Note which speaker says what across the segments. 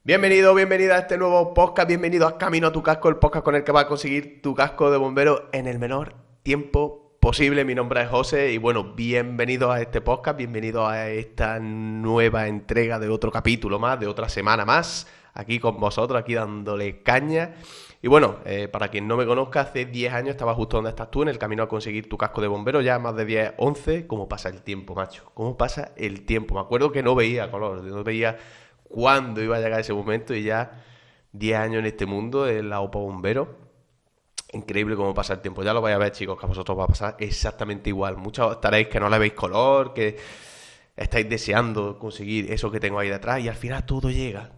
Speaker 1: Bienvenido, bienvenida a este nuevo podcast, bienvenido a Camino a tu casco, el podcast con el que vas a conseguir tu casco de bombero en el menor tiempo posible. Mi nombre es José y bueno, bienvenido a este podcast, bienvenido a esta nueva entrega de otro capítulo más, de otra semana más, aquí con vosotros, aquí dándole caña. Y bueno, para quien no me conozca, hace 10 años estaba justo donde estás tú, en el camino a conseguir tu casco de bombero, ya más de 10, 11. ¿Cómo pasa el tiempo, macho? ¿Cómo pasa el tiempo? Me acuerdo que no veía color, no veía cuándo iba a llegar ese momento y ya 10 años en este mundo de la OPA bombero. Increíble cómo pasa el tiempo. Ya lo vais a ver, chicos, que a vosotros va a pasar exactamente igual. Muchos estaréis que no le veis color, que estáis deseando conseguir eso que tengo ahí detrás y al final todo llega,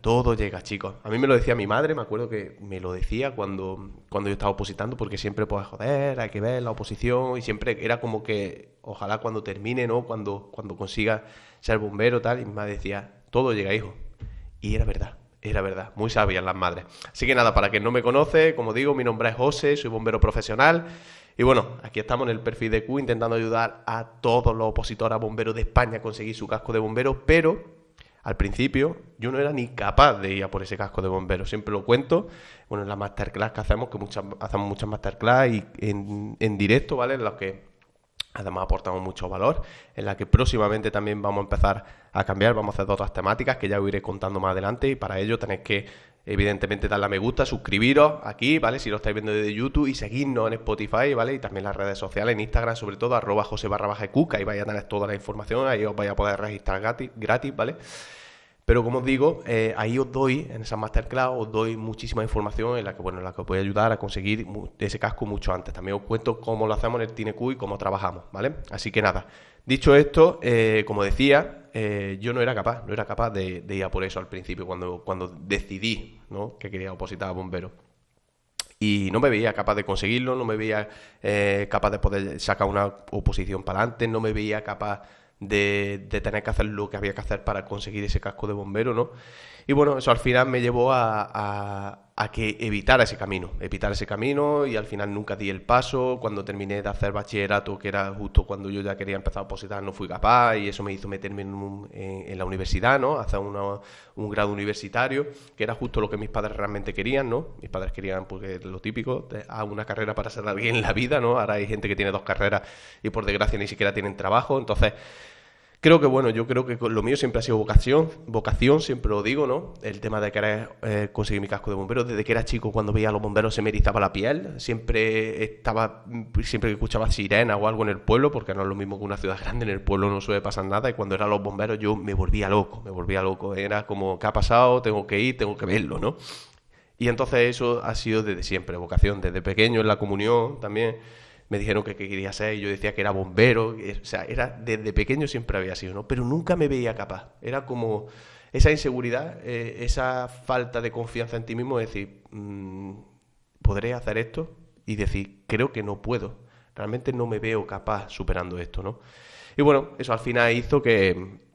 Speaker 1: chicos. A mí me lo decía mi madre, me acuerdo que me lo decía cuando yo estaba opositando, porque siempre, pues, joder, hay que ver la oposición y siempre era como que ojalá cuando termine, ¿no? Cuando consiga ser bombero, tal, y mi madre decía, todo llega, hijo. Y era verdad, muy sabias las madres. Así que nada, para quien no me conoce, como digo, mi nombre es José, soy bombero profesional. Y bueno, aquí estamos en el perfil de Q intentando ayudar a todos los opositores a bomberos de España a conseguir su casco de bombero, pero al principio yo no era ni capaz de ir a por ese casco de bombero. Siempre lo cuento, bueno, en la masterclass que hacemos, que hacemos muchas masterclass y en directo, ¿vale? En los que además aportamos mucho valor, en la que próximamente también vamos a empezar a cambiar, vamos a hacer otras temáticas que ya os iré contando más adelante y para ello tenéis que evidentemente darle a me gusta, suscribiros aquí, ¿vale? Si lo estáis viendo desde YouTube y seguirnos en Spotify, ¿vale? Y también las redes sociales, en Instagram sobre todo, @Jose_Cuca, ahí vais a tener toda la información, ahí os vais a poder registrar gratis, ¿vale? Pero como os digo, ahí os doy, en esa masterclass, os doy muchísima información en la que, bueno, en la que os voy a ayudar a conseguir ese casco mucho antes. También os cuento cómo lo hacemos en el TineQ y cómo trabajamos, ¿vale? Así que nada, dicho esto, como decía, yo no era capaz de ir a por eso al principio, cuando decidí, ¿no? Que quería opositar a bombero. Y no me veía capaz de conseguirlo, no me veía capaz de poder sacar una oposición para adelante, no me veía capaz de tener que hacer lo que había que hacer para conseguir ese casco de bombero, ¿no? Y bueno, eso al final me llevó a que evitar ese camino y al final nunca di el paso. Cuando terminé de hacer bachillerato, que era justo cuando yo ya quería empezar a opositar, no fui capaz y eso me hizo meterme en la universidad, ¿no? Hacer un grado universitario, que era justo lo que mis padres realmente querían, ¿no? Mis padres querían, porque lo típico, una carrera para ser alguien en la vida, ¿no? Ahora hay gente que tiene dos carreras y por desgracia ni siquiera tienen trabajo, entonces creo que, bueno, yo creo que lo mío siempre ha sido vocación, siempre lo digo, ¿no? El tema de querer conseguir mi casco de bombero. Desde que era chico, cuando veía a los bomberos se me erizaba la piel. Siempre que escuchaba sirena o algo en el pueblo, porque no es lo mismo que una ciudad grande, en el pueblo no suele pasar nada. Y cuando eran los bomberos yo me volvía loco. Era como, ¿qué ha pasado? Tengo que ir, tengo que verlo, ¿no? Y entonces eso ha sido desde siempre, vocación. Desde pequeño en la comunión también me dijeron que quería ser y yo decía que era bombero. O sea, era desde pequeño siempre había sido, ¿no? Pero nunca me veía capaz. Era como esa inseguridad, esa falta de confianza en ti mismo, de decir, ¿podré hacer esto? Y decir, creo que no puedo. Realmente no me veo capaz superando esto, ¿no? Y bueno, eso al final hizo que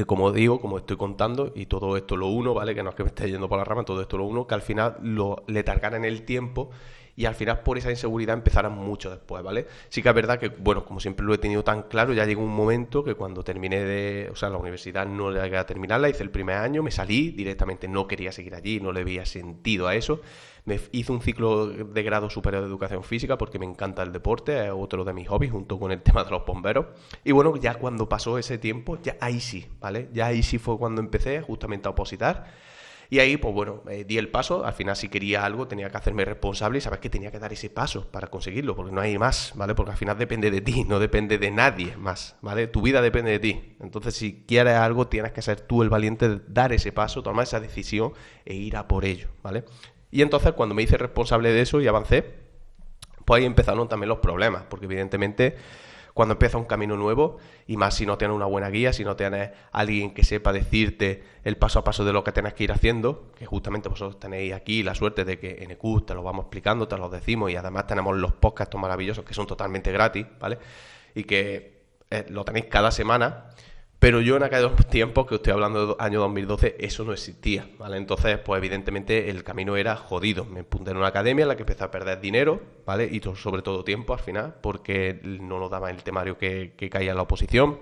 Speaker 1: como digo, como estoy contando, y todo esto lo uno, ¿vale? Que no es que me esté yendo por la rama, todo esto lo uno, que al final lo letargara en el tiempo y al final por esa inseguridad empezaran mucho después, ¿vale? Sí que es verdad que, bueno, como siempre lo he tenido tan claro, ya llegó un momento que cuando terminé o sea, la universidad no llegué a terminarla, hice el primer año, me salí directamente, no quería seguir allí, no le veía sentido a eso. Me hice un ciclo de grado superior de educación física porque me encanta el deporte, es otro de mis hobbies junto con el tema de los bomberos. Y bueno, ya cuando pasó ese tiempo, ya ahí sí, ¿vale? Ya ahí sí fue cuando empecé justamente a opositar. Y ahí, pues bueno, di el paso. Al final, si quería algo, tenía que hacerme responsable y saber que tenía que dar ese paso para conseguirlo, porque no hay más, ¿vale? Porque al final depende de ti, no depende de nadie más, ¿vale? Tu vida depende de ti. Entonces, si quieres algo, tienes que ser tú el valiente de dar ese paso, tomar esa decisión e ir a por ello, ¿vale? Y entonces, cuando me hice responsable de eso y avancé, pues ahí empezaron también los problemas, porque evidentemente cuando empieza un camino nuevo, y más si no tienes una buena guía, si no tienes alguien que sepa decirte el paso a paso de lo que tienes que ir haciendo, que justamente vosotros tenéis aquí la suerte de que en EQ te lo vamos explicando, te lo decimos, y además tenemos los podcasts maravillosos que son totalmente gratis, ¿vale? Y que lo tenéis cada semana. Pero yo en aquellos tiempos, que estoy hablando de año 2012, eso no existía, ¿vale? Entonces, pues evidentemente el camino era jodido. Me apunté en una academia en la que empecé a perder dinero, ¿vale? Y sobre todo tiempo al final, porque no nos daba el temario que caía en la oposición.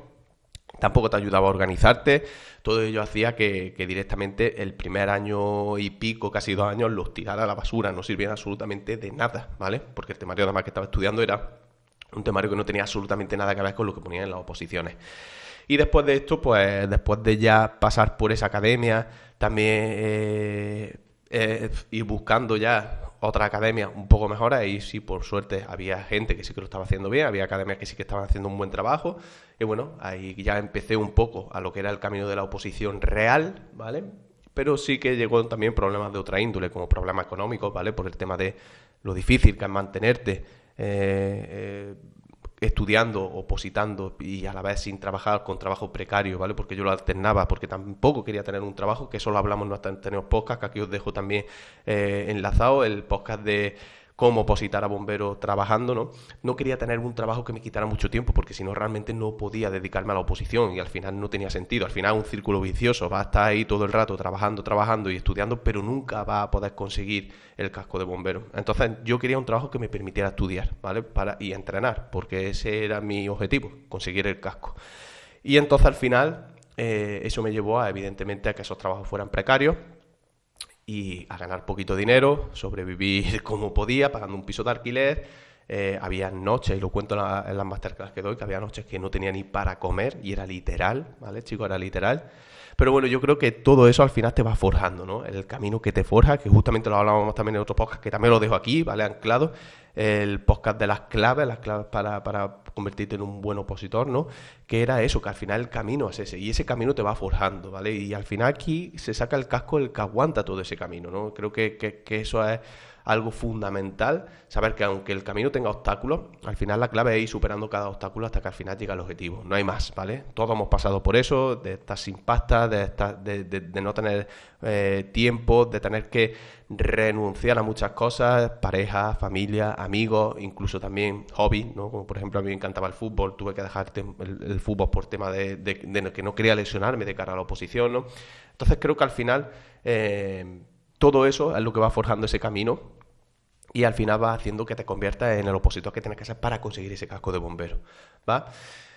Speaker 1: Tampoco te ayudaba a organizarte. Todo ello hacía que directamente el primer año y pico, casi 2 años, los tirara a la basura, no sirvieran absolutamente de nada, ¿vale? Porque el temario además que estaba estudiando era un temario que no tenía absolutamente nada que ver con lo que ponían en las oposiciones. Y después de esto, pues después de ya pasar por esa academia, también ir buscando ya otra academia un poco mejor, y sí, por suerte, había gente que sí que lo estaba haciendo bien, había academias que sí que estaban haciendo un buen trabajo, y bueno, ahí ya empecé un poco a lo que era el camino de la oposición real, ¿vale? Pero sí que llegó también problemas de otra índole, como problemas económicos, ¿vale? Por el tema de lo difícil que es mantenerte estudiando, opositando y a la vez sin trabajar, con trabajo precario, ¿vale? Porque yo lo alternaba, porque tampoco quería tener un trabajo, que eso lo hablamos en nuestros anteriores podcasts, que aquí os dejo también enlazado, el podcast de cómo opositar a bomberos trabajando, ¿no? No quería tener un trabajo que me quitara mucho tiempo, porque si no realmente no podía dedicarme a la oposición y al final no tenía sentido. Al final es un círculo vicioso, va a estar ahí todo el rato trabajando y estudiando, pero nunca va a poder conseguir el casco de bombero. Entonces yo quería un trabajo que me permitiera estudiar, ¿vale? Y entrenar, porque ese era mi objetivo, conseguir el casco. Y entonces al final eso me llevó evidentemente a que esos trabajos fueran precarios, y a ganar poquito dinero, sobrevivir como podía, pagando un piso de alquiler. Había noches, y lo cuento en las masterclass que doy, que había noches que no tenía ni para comer, y era literal, ¿vale, chicos? Era literal. Pero bueno, yo creo que todo eso al final te va forjando, ¿no? El camino que te forja, que justamente lo hablábamos también en otro podcast, que también lo dejo aquí, ¿vale? Anclado, el podcast de las claves para convertirte en un buen opositor, ¿no? Que era eso, que al final el camino es ese, y ese camino te va forjando, ¿vale? Y al final aquí se saca el casco el que aguanta todo ese camino, ¿no? Creo que eso es algo fundamental, saber que aunque el camino tenga obstáculos, al final la clave es ir superando cada obstáculo hasta que al final llega al objetivo. No hay más, ¿vale? Todos hemos pasado por eso, de estar sin pasta, de no tener tiempo, de tener que renunciar a muchas cosas, pareja, familia, amigos, incluso también hobby, ¿no? Como por ejemplo a mí me encantaba el fútbol, tuve que dejar el fútbol por tema de que no quería lesionarme de cara a la oposición, ¿no? Entonces creo que al final todo eso es lo que va forjando ese camino, y al final va haciendo que te conviertas en el opositor que tienes que ser para conseguir ese casco de bombero, ¿va?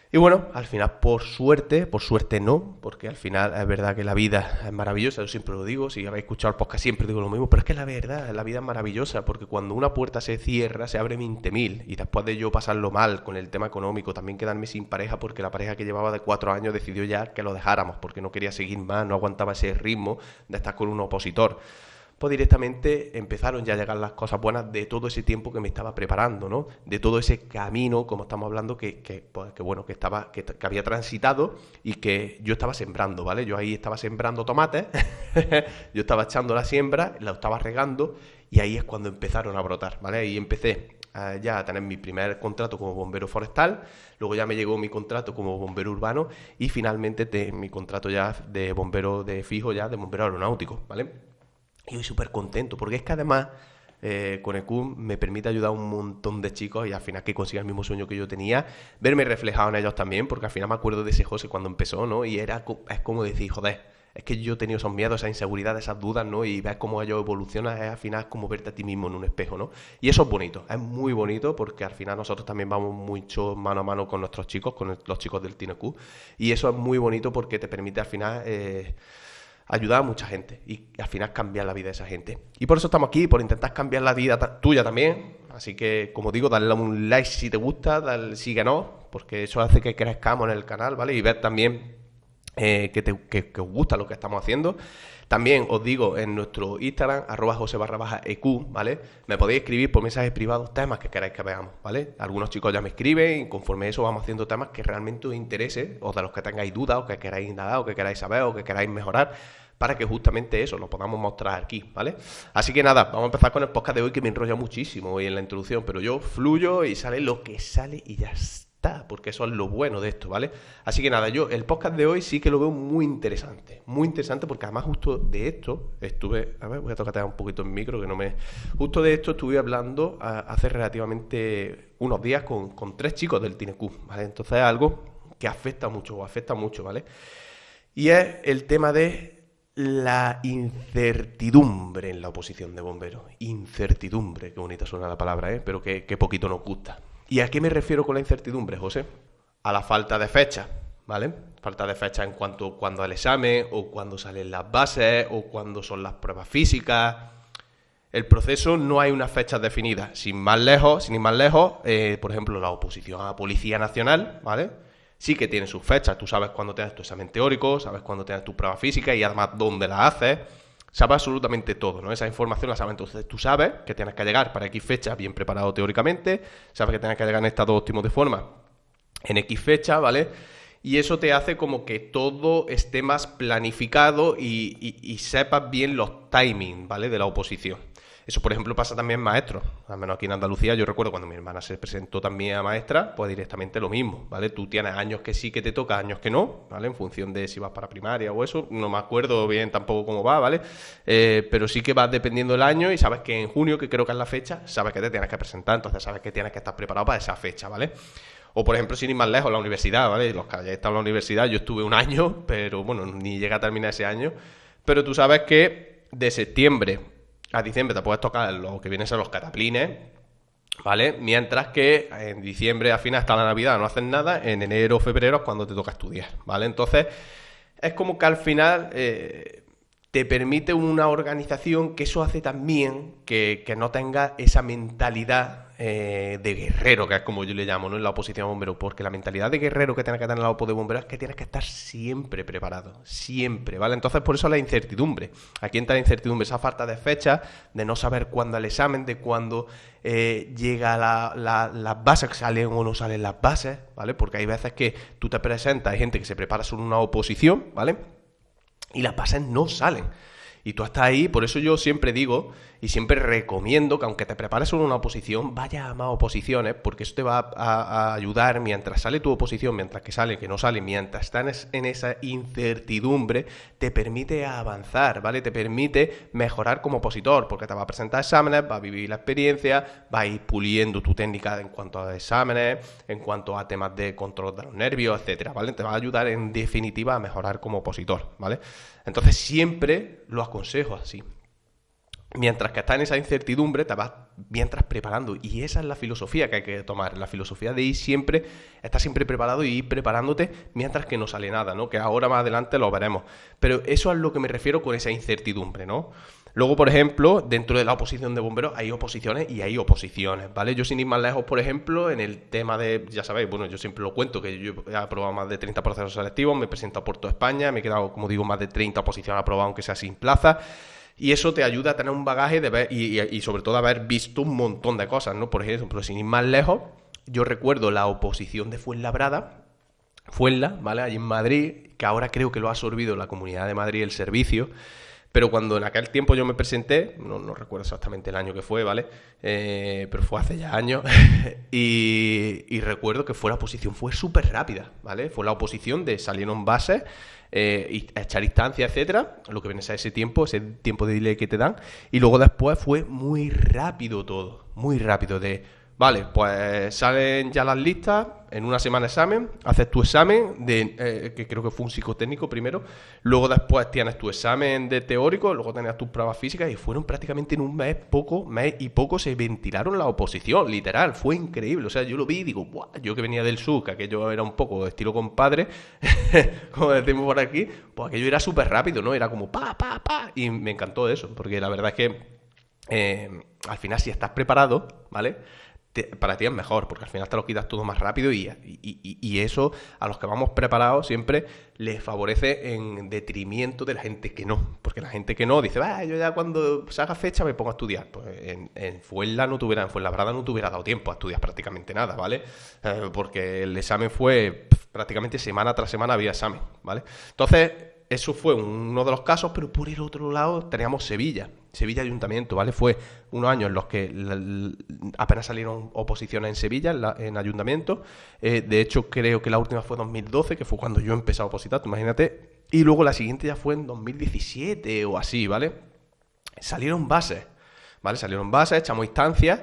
Speaker 1: Y bueno, al final, por suerte no, porque al final es verdad que la vida es maravillosa, yo siempre lo digo, si habéis escuchado el podcast siempre digo lo mismo, pero es que la verdad, la vida es maravillosa, porque cuando una puerta se cierra, se abre 20.000, y después de yo pasarlo mal con el tema económico, también quedarme sin pareja, porque la pareja que llevaba de 4 años decidió ya que lo dejáramos, porque no quería seguir más, no aguantaba ese ritmo de estar con un opositor, pues directamente empezaron ya a llegar las cosas buenas de todo ese tiempo que me estaba preparando, ¿no? De todo ese camino, como estamos hablando, que había transitado y que yo estaba sembrando, ¿vale? Yo ahí estaba sembrando tomates, yo estaba echando la siembra, la estaba regando, y ahí es cuando empezaron a brotar, ¿vale? Y empecé ya a tener mi primer contrato como bombero forestal, luego ya me llegó mi contrato como bombero urbano, y finalmente mi contrato ya de bombero de fijo, ya de bombero aeronáutico, ¿vale? Y estoy súper contento, porque es que además con EQ me permite ayudar a un montón de chicos, y al final que consigan el mismo sueño que yo tenía, verme reflejado en ellos también, porque al final me acuerdo de ese José cuando empezó, ¿no? Y es como decir, joder, es que yo he tenido esos miedos, esas inseguridades, esas dudas, ¿no? Y ver cómo ellos evolucionan, al final es como verte a ti mismo en un espejo, ¿no? Y eso es bonito, es muy bonito, porque al final nosotros también vamos mucho mano a mano con nuestros chicos, con los chicos del TINEQ, y eso es muy bonito porque te permite al final ayudar a mucha gente y al final cambiar la vida de esa gente. Y por eso estamos aquí, por intentar cambiar la vida tuya también. Así que, como digo, dale un like si te gusta, síguenos, porque eso hace que crezcamos en el canal, ¿vale? Y ver también que os gusta lo que estamos haciendo. También os digo, en nuestro Instagram, @Jose_EQ, ¿vale? Me podéis escribir por mensajes privados temas que queráis que veamos, ¿vale? Algunos chicos ya me escriben, y conforme a eso vamos haciendo temas que realmente os interese, o de los que tengáis dudas, o que queráis indagar, o que queráis saber, o que queráis mejorar, para que justamente eso lo podamos mostrar aquí, ¿vale? Así que nada, vamos a empezar con el podcast de hoy, que me enrolla muchísimo hoy en la introducción, pero yo fluyo y sale lo que sale y ya está, porque eso es lo bueno de esto, ¿vale? Así que nada, el podcast de hoy sí que lo veo muy interesante, porque además justo de esto estuve, a ver, voy a tocar un poquito el micro, justo de esto estuve hablando hace relativamente unos días con 3 chicos del TINEQ, ¿vale? Entonces es algo que afecta mucho, ¿vale? Y es el tema de la incertidumbre en la oposición de bomberos. Incertidumbre, qué bonita suena la palabra, pero que poquito nos gusta. ¿Y a qué me refiero con la incertidumbre, José? A la falta de fecha, ¿vale? Falta de fecha en cuanto cuando el examen, o cuando salen las bases, o cuando son las pruebas físicas. El proceso no hay unas fechas definidas. Sin ir más lejos, por ejemplo, la oposición a la Policía Nacional, ¿vale? Sí que tiene sus fechas. Tú sabes cuándo tienes tu examen teórico, sabes cuándo tienes tu prueba física y además dónde la haces. Sabes absolutamente todo, ¿no? Esa información la sabes. Entonces tú sabes que tienes que llegar para X fecha bien preparado teóricamente, sabes que tienes que llegar en estado óptimo de forma en X fecha, ¿vale? Y eso te hace como que todo esté más planificado y sepas bien los timings, ¿vale? De la oposición. Eso, por ejemplo, pasa también en maestros. Al menos aquí en Andalucía, yo recuerdo cuando mi hermana se presentó también a maestra, pues directamente lo mismo, ¿vale? Tú tienes años que sí que te toca, años que no, ¿vale? En función de si vas para primaria o eso. No me acuerdo bien tampoco cómo va, ¿vale? Pero sí que vas dependiendo del año y sabes que en junio, que creo que es la fecha, sabes que te tienes que presentar, entonces sabes que tienes que estar preparado para esa fecha, ¿vale? O, por ejemplo, sin ir más lejos, la universidad, ¿vale? Los que hayáis estado en la universidad, yo estuve un año, pero bueno, ni llegué a terminar ese año. Pero tú sabes que de septiembre a diciembre te puedes tocar lo que vienen a ser los cataplines, ¿vale? Mientras que en diciembre, al final, hasta la Navidad no haces nada, en enero o febrero es cuando te toca estudiar, ¿vale? Entonces, es como que al final te permite una organización que eso hace también que no tengas esa mentalidad de guerrero, que es como yo le llamo, ¿no? En la oposición a bomberos, porque la mentalidad de guerrero que tienes que tener en la opo de bomberos es que tienes que estar siempre preparado, siempre, ¿vale? Entonces por eso la incertidumbre, aquí entra la incertidumbre, esa falta de fecha, de no saber cuándo el examen, de cuándo llega las bases, que salen o no salen las bases, ¿vale? Porque hay veces que tú te presentas, hay gente que se prepara sobre una oposición, ¿vale? Y las bases no salen. Y tú estás ahí, por eso yo siempre digo y siempre recomiendo que aunque te prepares sobre una oposición, vayas a más oposiciones, porque eso te va a ayudar mientras sale tu oposición, mientras que sale, que no sale, mientras estás en esa incertidumbre, te permite avanzar, ¿vale? Te permite mejorar como opositor, porque te va a presentar exámenes, va a vivir la experiencia, va a ir puliendo tu técnica en cuanto a exámenes, en cuanto a temas de control de los nervios, etcétera, ¿vale? Te va a ayudar en definitiva a mejorar como opositor, ¿vale? Entonces siempre lo aconsejo así. Mientras que estás en esa incertidumbre, te vas mientras preparando. Y esa es la filosofía que hay que tomar. La filosofía de ir siempre, estar siempre preparado y ir preparándote mientras que no sale nada, ¿no? Que ahora más adelante lo veremos. Pero eso es lo que me refiero con esa incertidumbre, ¿no? Luego, por ejemplo, dentro de la oposición de bomberos hay oposiciones y hay oposiciones, ¿vale? Yo sin ir más lejos, por ejemplo, en el tema de, ya sabéis, bueno, yo siempre lo cuento, que yo he aprobado más de 30 procesos selectivos, me he presentado por toda España, me he quedado, como digo, más de 30 oposiciones aprobadas, aunque sea sin plaza. Y eso te ayuda a tener un bagaje de ver y sobre todo a haber visto un montón de cosas, ¿no? Por ejemplo, sin ir más lejos, yo recuerdo la oposición de Fuenlabrada, ¿vale? Allí en Madrid, que ahora creo que lo ha absorbido la Comunidad de Madrid el servicio, pero cuando en aquel tiempo yo me presenté, no recuerdo exactamente el año que fue, ¿vale? Pero fue hace ya años, y recuerdo que la oposición fue súper rápida, ¿vale? Fue la oposición de salieron bases, y echar instancia, etcétera, lo que viene a ser ese tiempo de delay que te dan, y luego después fue muy rápido todo, muy rápido vale, pues salen ya las listas, en una semana examen, haces tu examen, que creo que fue un psicotécnico primero, luego después tienes tu examen de teórico, luego tenías tus pruebas físicas y fueron prácticamente en un mes y poco se ventilaron la oposición, literal, fue increíble, o sea, yo lo vi y digo, ¡buah! Yo que venía del sur, que aquello era un poco estilo compadre, como decimos por aquí, pues aquello era súper rápido, ¿no? Era como pa, y me encantó eso, porque la verdad es que al final si estás preparado, ¿vale? Para ti es mejor, porque al final te lo quitas todo más rápido y eso a los que vamos preparados siempre les favorece en detrimento de la gente que no, porque la gente que no dice, yo ya cuando se haga fecha me pongo a estudiar, pues en Fuenlabrada no te hubiera dado tiempo a estudiar prácticamente nada, ¿vale? Porque el examen fue prácticamente semana tras semana había examen, ¿vale? Entonces eso fue uno de los casos, pero por el otro lado teníamos Sevilla Ayuntamiento, ¿vale? Fue unos años en los que apenas salieron oposiciones en Sevilla, en Ayuntamiento. De hecho, creo que la última fue 2012, que fue cuando yo empecé a opositar, imagínate. Y luego la siguiente ya fue en 2017 o así, ¿vale? Salieron bases, ¿vale? Echamos instancias.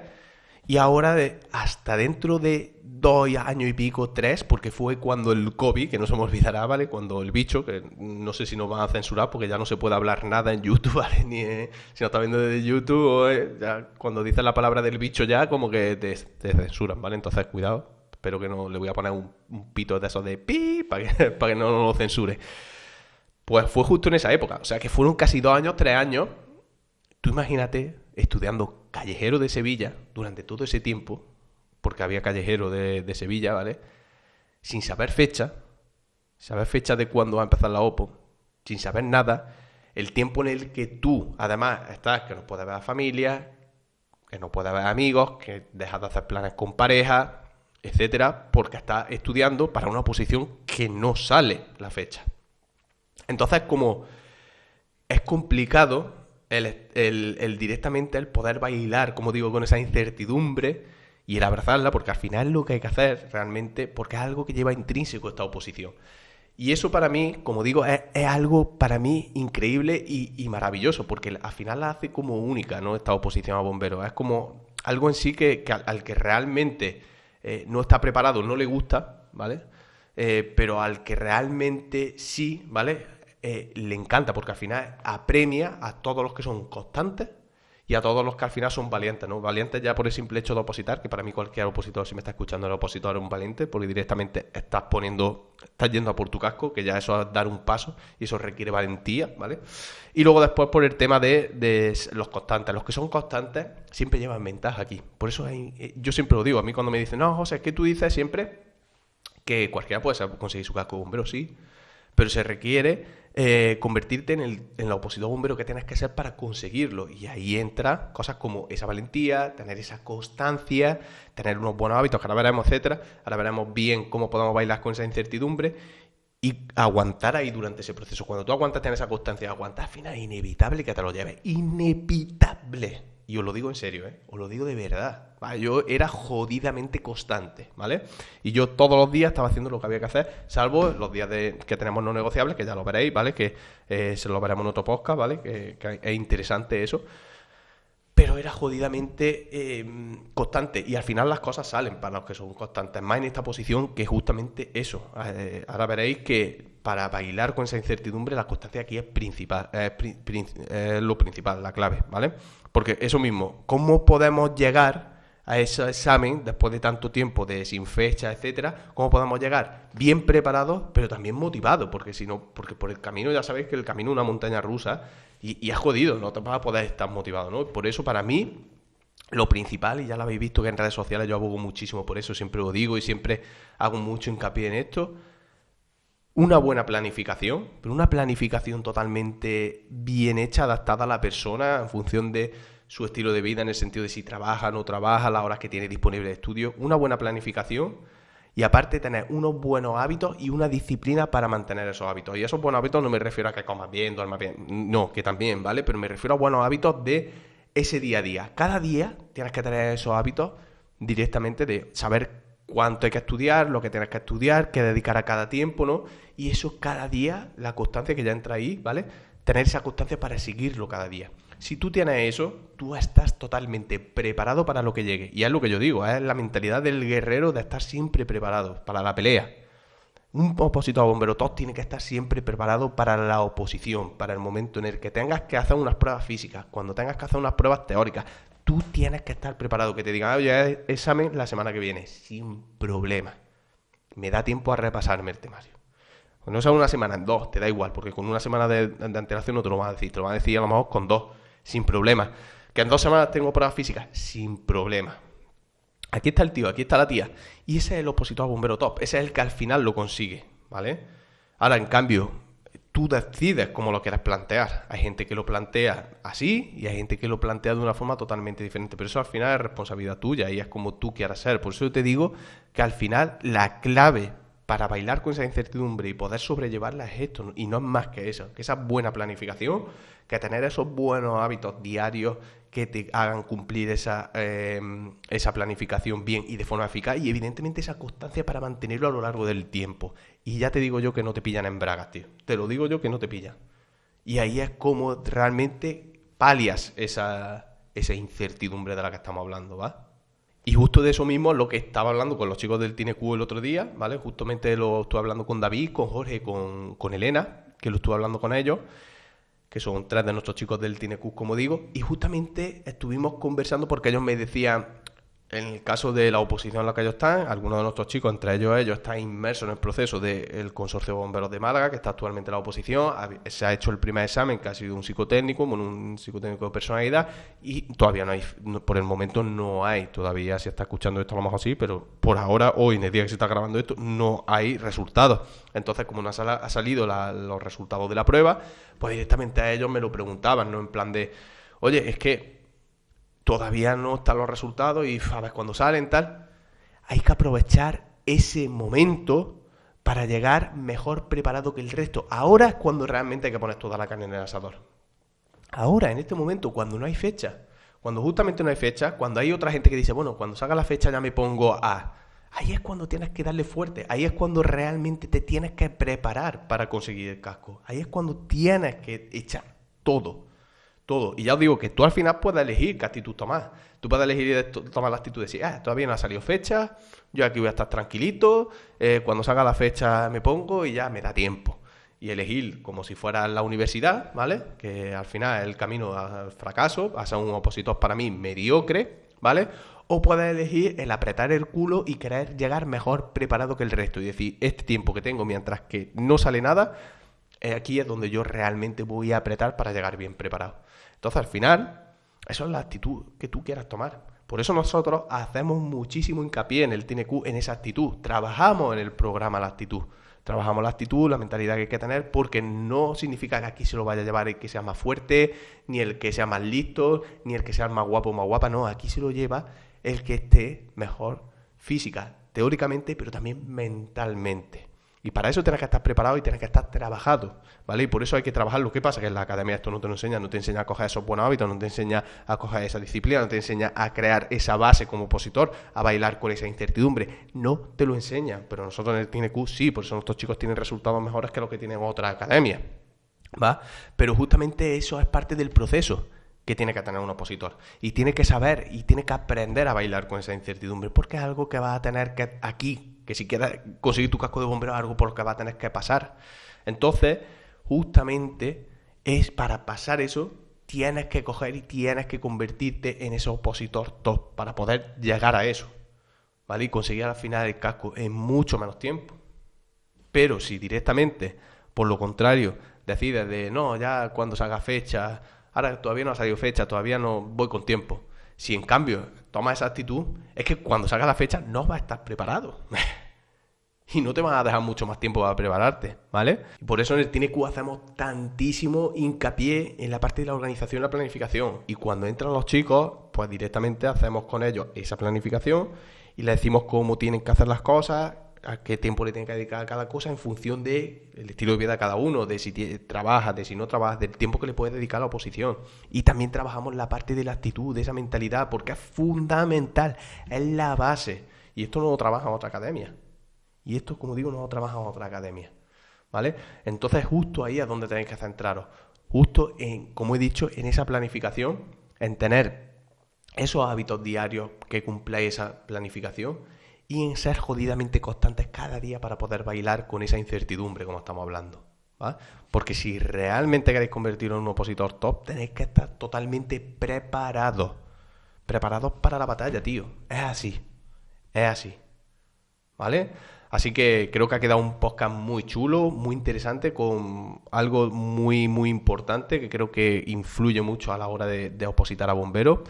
Speaker 1: Y ahora hasta dentro de 2 años y pico, 3, porque fue cuando el COVID, que no se me olvidará, ¿vale? Cuando el bicho, que no sé si nos van a censurar porque ya no se puede hablar nada en YouTube, ¿vale? Ni si no estás viendo desde YouTube, ya cuando dices la palabra del bicho ya como que te censuran, ¿vale? Entonces cuidado, espero que no le voy a poner un pito de esos de pi para que no lo censure. Pues fue justo en esa época, o sea que fueron casi 2 años, 3 años. Tú imagínate estudiando callejero de Sevilla durante todo ese tiempo, porque había callejero de Sevilla, ¿vale? Sin saber fecha de cuándo va a empezar la OPO, sin saber nada, el tiempo en el que tú, además, estás, que no puedes ver a familia, que no puedes ver amigos, que dejas de hacer planes con pareja, etcétera, porque estás estudiando para una oposición que no sale la fecha. Entonces, como es complicado el directamente el poder bailar, como digo, con esa incertidumbre y el abrazarla, porque al final es lo que hay que hacer realmente, porque es algo que lleva intrínseco esta oposición. Y eso para mí, como digo, es algo para mí increíble y maravilloso, porque al final la hace como única, ¿no? Esta oposición a bomberos. Es como algo en sí que al que realmente no está preparado, no le gusta, ¿vale? Pero al que realmente sí, ¿vale? Le encanta, porque al final apremia a todos los que son constantes y a todos los que al final son valientes, ¿no? Valientes ya por el simple hecho de opositar, que para mí cualquier opositor, si me está escuchando el opositor, es un valiente, porque directamente estás yendo a por tu casco, que ya eso es dar un paso, y eso requiere valentía, ¿vale? Y luego después por el tema de los constantes. Los que son constantes siempre llevan ventaja aquí. Por eso yo siempre lo digo, a mí cuando me dicen, no, José, es que tú dices siempre que cualquiera puede conseguir su casco de bombero, sí, pero se requiere convertirte en el opositor bombero que tienes que ser para conseguirlo. Y ahí entra cosas como esa valentía, tener esa constancia, tener unos buenos hábitos, que ahora veremos, etcétera. Ahora veremos bien cómo podemos bailar con esa incertidumbre y aguantar ahí durante ese proceso. Cuando tú aguantas, tienes esa constancia, aguantas, al final es inevitable que te lo lleves. Inevitable. Y os lo digo en serio, os lo digo de verdad. ¿Vale? Yo era jodidamente constante, ¿vale? Y yo todos los días estaba haciendo lo que había que hacer, salvo los días que tenemos no negociables, que ya lo veréis, ¿vale? Que se lo veremos en otro podcast, ¿vale? Que es interesante eso. Pero era jodidamente constante. Y al final las cosas salen para los que son constantes. Más en esta posición que justamente eso. Ahora veréis que para bailar con esa incertidumbre la constancia aquí es principal. Es lo principal, la clave, ¿vale? Porque eso mismo, ¿cómo podemos llegar a ese examen después de tanto tiempo sin fecha, etcétera? ¿Cómo podemos llegar? Bien preparados, pero también motivados. Porque si no, porque por el camino ya sabéis que el camino es una montaña rusa. Y es jodido, no te vas a poder estar motivado, ¿no? Por eso, para mí, lo principal, y ya lo habéis visto que en redes sociales yo abogo muchísimo por eso, siempre lo digo y siempre hago mucho hincapié en esto, una buena planificación, pero una planificación totalmente bien hecha, adaptada a la persona en función de su estilo de vida, en el sentido de si trabaja, no trabaja, las horas que tiene disponible de estudio, una buena planificación. Y aparte tener unos buenos hábitos y una disciplina para mantener esos hábitos. Y esos buenos hábitos no me refiero a que comas bien, duermas bien. No, que también, ¿vale? Pero me refiero a buenos hábitos de ese día a día. Cada día tienes que tener esos hábitos directamente de saber cuánto hay que estudiar, lo que tienes que estudiar, qué dedicar a cada tiempo, ¿no? Y eso cada día, la constancia que ya entra ahí, ¿vale? Tener esa constancia para seguirlo cada día. Si tú tienes eso, tú estás totalmente preparado para lo que llegue. Y es lo que yo digo, es la mentalidad del guerrero de estar siempre preparado para la pelea. Un opositor a bombero top tiene que estar siempre preparado para la oposición, para el momento en el que tengas que hacer unas pruebas físicas, cuando tengas que hacer unas pruebas teóricas. Tú tienes que estar preparado, que te digan, oye, examen la semana que viene, sin problema. Me da tiempo a repasarme el temario. Cuando no sea una semana, en 2, te da igual, porque con una semana de antelación no te lo van a decir, te lo van a decir a lo mejor con 2. Sin problema. Que en 2 semanas tengo pruebas físicas. Sin problema. Aquí está el tío, aquí está la tía. Y ese es el opositor a bombero top. Ese es el que al final lo consigue, ¿vale? Ahora, en cambio, tú decides cómo lo quieres plantear. Hay gente que lo plantea así y hay gente que lo plantea de una forma totalmente diferente. Pero eso al final es responsabilidad tuya y es como tú quieras ser. Por eso yo te digo que al final la clave para bailar con esa incertidumbre y poder sobrellevarla es esto, y no es más que eso, que esa buena planificación, que tener esos buenos hábitos diarios que te hagan cumplir esa planificación bien y de forma eficaz, y evidentemente esa constancia para mantenerlo a lo largo del tiempo. Y ya te digo yo que no te pillan en bragas, tío. Te lo digo yo que no te pillan. Y ahí es como realmente palias esa incertidumbre de la que estamos hablando, ¿va? Y justo de eso mismo es lo que estaba hablando con los chicos del TineQ el otro día, ¿vale? Justamente lo estuve hablando con David, con Jorge, con Elena, que lo estuve hablando con ellos, que son 3 de nuestros chicos del TineQ, como digo, y justamente estuvimos conversando porque ellos me decían, En el caso de la oposición en la que ellos están, algunos de nuestros chicos, entre ellos, están inmersos en el proceso del Consorcio de Bomberos de Málaga, que está actualmente en la oposición. Se ha hecho el primer examen, que ha sido un psicotécnico, un psicotécnico de personalidad, y todavía no hay, por el momento no hay, todavía se está escuchando esto a lo mejor sí, pero por ahora, hoy, en el día que se está grabando esto, no hay resultados. Entonces, como no ha salido los resultados de la prueba, pues directamente a ellos me lo preguntaban, ¿no? En plan de, oye, es que todavía no están los resultados y a ver cuando salen tal. Hay que aprovechar ese momento para llegar mejor preparado que el resto. Ahora es cuando realmente hay que poner toda la carne en el asador. Ahora, en este momento, cuando no hay fecha, cuando justamente no hay fecha, cuando hay otra gente que dice, bueno, cuando salga la fecha ya me pongo a... Ahí es cuando tienes que darle fuerte, ahí es cuando realmente te tienes que preparar para conseguir el casco. Ahí es cuando tienes que echar todo. Todo. Y ya os digo que tú al final puedes elegir qué actitud tomar. Tú puedes elegir tomar la actitud de decir, todavía no ha salido fecha, yo aquí voy a estar tranquilito, cuando salga la fecha me pongo y ya me da tiempo. Y elegir como si fuera la universidad, ¿vale? Que al final es el camino al fracaso, a ser un opositor para mí mediocre, ¿vale? O puedes elegir el apretar el culo y querer llegar mejor preparado que el resto. Y decir, este tiempo que tengo mientras que no sale nada, aquí es donde yo realmente voy a apretar para llegar bien preparado. Entonces, al final, eso es la actitud que tú quieras tomar. Por eso nosotros hacemos muchísimo hincapié en el TNQ, en esa actitud. Trabajamos en el programa la actitud. Trabajamos la actitud, la mentalidad que hay que tener, porque no significa que aquí se lo vaya a llevar el que sea más fuerte, ni el que sea más listo, ni el que sea más guapo o más guapa. No, aquí se lo lleva el que esté mejor física, teóricamente, pero también mentalmente. Y para eso tienes que estar preparado y tienes que estar trabajado, ¿vale? Y por eso hay que trabajarlo. ¿Qué pasa? Que en la academia esto no te lo enseña, no te enseña a coger esos buenos hábitos, no te enseña a coger esa disciplina, no te enseña a crear esa base como opositor, a bailar con esa incertidumbre. No te lo enseña, pero nosotros en el TNQ sí, por eso nuestros chicos tienen resultados mejores que los que tienen otras academias, ¿va? Pero justamente eso es parte del proceso que tiene que tener un opositor. Y tiene que saber y tiene que aprender a bailar con esa incertidumbre, porque es algo que vas a tener que aquí, que si quieres conseguir tu casco de bombero es algo por lo que va a tener que pasar. Entonces, justamente es para pasar eso, tienes que coger y tienes que convertirte en ese opositor top para poder llegar a eso, ¿vale? Y conseguir al final el casco en mucho menos tiempo. Pero si directamente, por lo contrario, decides de no, ya cuando salga fecha, ahora todavía no ha salido fecha, todavía no voy con tiempo. Si en cambio tomas esa actitud, es que cuando salga la fecha no vas a estar preparado. Y no te van a dejar mucho más tiempo para prepararte, ¿vale? Y por eso en el TNQ hacemos tantísimo hincapié en la parte de la organización y la planificación. Y cuando entran los chicos, pues directamente hacemos con ellos esa planificación y les decimos cómo tienen que hacer las cosas, a qué tiempo le tienen que dedicar a cada cosa en función del estilo de vida de cada uno, de si trabaja, de si no trabaja, del tiempo que le puede dedicar a la oposición. Y también trabajamos la parte de la actitud, de esa mentalidad, porque es fundamental, es la base. Y esto no lo trabaja en otra academia. Y esto, como digo, no lo trabaja en otra academia, ¿vale? Entonces, justo ahí es donde tenéis que centraros. Justo en, como he dicho, en esa planificación, en tener esos hábitos diarios que cumpláis esa planificación y en ser jodidamente constantes cada día para poder bailar con esa incertidumbre, como estamos hablando, ¿vale? Porque si realmente queréis convertiros en un opositor top, tenéis que estar totalmente preparados. Preparados para la batalla, tío. Es así. Es así. ¿Vale? Así que creo que ha quedado un podcast muy chulo, muy interesante, con algo muy, muy importante que creo que influye mucho a la hora de opositar a bomberos.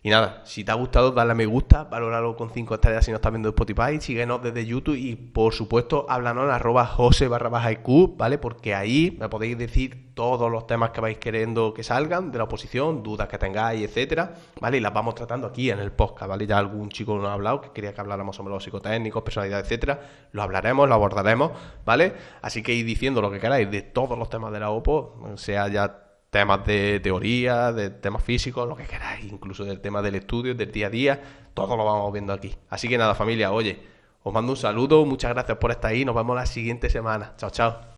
Speaker 1: Y nada, si te ha gustado, dale a me gusta, valóralo con 5 estrellas si no estás viendo Spotify, síguenos desde YouTube y por supuesto háblanos en @jose_iq, ¿vale? Porque ahí me podéis decir todos los temas que vais queriendo que salgan de la oposición, dudas que tengáis, etcétera, ¿vale? Y las vamos tratando aquí en el podcast, ¿vale? Ya algún chico nos ha hablado que quería que habláramos sobre los psicotécnicos, personalidad, etcétera, lo hablaremos, lo abordaremos, ¿vale? Así que id diciendo lo que queráis de todos los temas de la OPO, sea ya temas de teoría, de temas físicos, lo que queráis, incluso del tema del estudio, del día a día, todo lo vamos viendo aquí. Así que nada, familia, oye, os mando un saludo, muchas gracias por estar ahí, nos vemos la siguiente semana. Chao, chao.